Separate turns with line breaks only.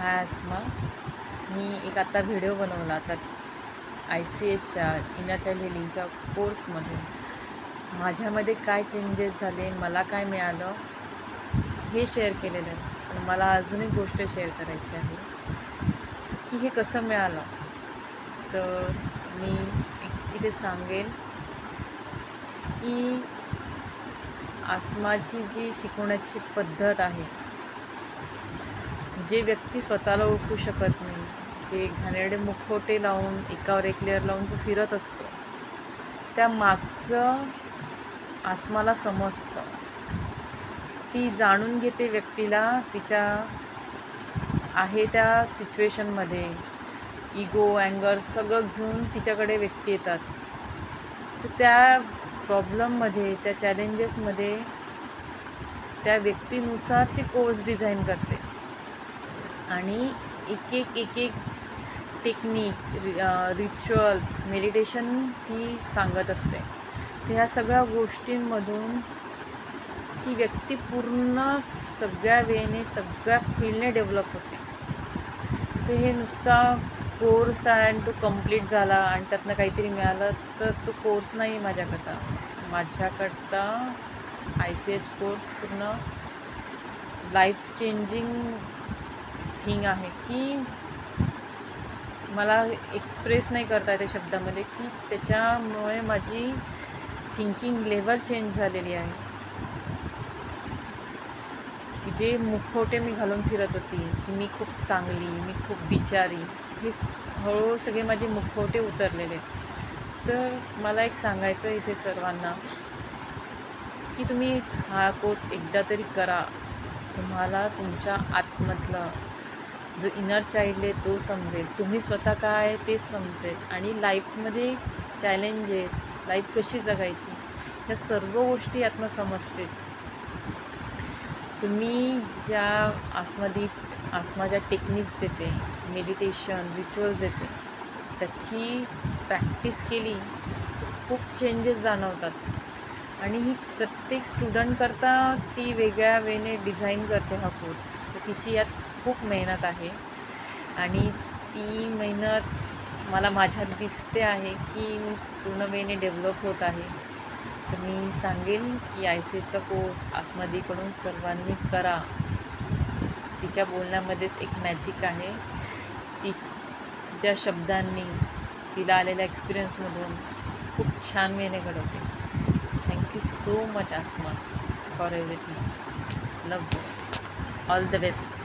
हाय आसमा. मी एक आता व्हिडिओ बनवला तर ICHच्या इनर चाइल्ड हिलिंगच्या कोर्समधून माझ्यामध्ये काय चेंजेस झाले, मला काय मिळालं हे शेअर केलेलं आहे. पण मला अजून एक गोष्ट शेअर करायची आहे की हे कसं मिळालं. तर मी इथे सांगेन की आसमाची जी शिकवण्याची पद्धत आहे, जे व्यक्ती स्वतःला ओळखू शकत नाही, जे घाणेरडे मुखवटे लावून एकावर एक लेअर लावून तो फिरत असतो, त्या मागचं आसमाला समजतं. ती जाणून घेते व्यक्तीला तिच्या आहे त्या सिच्युएशनमध्ये. इगो, अँगर सगळं घेऊन तिच्याकडे व्यक्ती येतात. तर त्या प्रॉब्लेममध्ये, त्या चॅलेंजेसमध्ये त्या व्यक्तीनुसार ती कोर्स डिझाईन करते आणि एक एक टेक्निक, रिच्युअल्स, मेडिटेशन ती सांगत असते. तर ह्या सगळ्या गोष्टींमधून ती व्यक्ती पूर्ण सगळ्या वेने, सगळ्या फील्डने डेव्हलप होते. तर हे नुसता कोर्स आहे आणि तो कंप्लीट झाला आणि त्यातनं काहीतरी मिळालं तर तो कोर्स नाही माझ्याकरता. माझ्याकरता ICH कोर्स पूर्ण लाईफ चेंजिंग थिंग आहे की मला एक्सप्रेस नाही करता येते शब्दामध्ये की त्याच्यामुळे माझी थिंकिंग लेवल चेंज झालेली आहे. जे मुखवटे मी घालून फिरत होती की मी खूप चांगली, मी खूप बिचारी, हे हळूहळू सगळे माझे मुखवटे उतरलेले. तर मला एक सांगायचं इथे सर्वांना की तुम्ही हा कोर्स एकदा तरी करा. तुम्हाला तुमच्या आतमधलं जो इनर चाइल्ड आहे तो समजेल, तुम्ही स्वतः काय आहे ते समजेल आणि लाईफमध्ये चॅलेंजेस, लाईफ कशी जगायची ह्या सर्व गोष्टी यातनं समजतील. तुम्ही ज्या आसमा ज्या टेक्निक्स देते, मेडिटेशन, रिच्युअल्स देते, त्याची प्रॅक्टिस केली तर खूप चेंजेस जाणवतात. आणि ही प्रत्येक स्टुडंटकरता ती वेगळ्या वेने डिझाईन करते हा कोर्स. तर तिची यात खूप मेहनत आहे आणि ती मेहनत मला माझ्यात दिसते आहे की मी पूर्ण वेने डेव्हलप होत आहे. तर मी सांगेन की ICHचा कोर्स आसमादीकडून सर्वांनी करा. तिच्या बोलण्यामध्येच एक मॅजिक आहे. ती तिच्या शब्दांनी, तिला आलेल्या एक्सपिरियन्समधून खूप छान वेने घडवते. Thank you so much Asma for everything. Love you. All the best.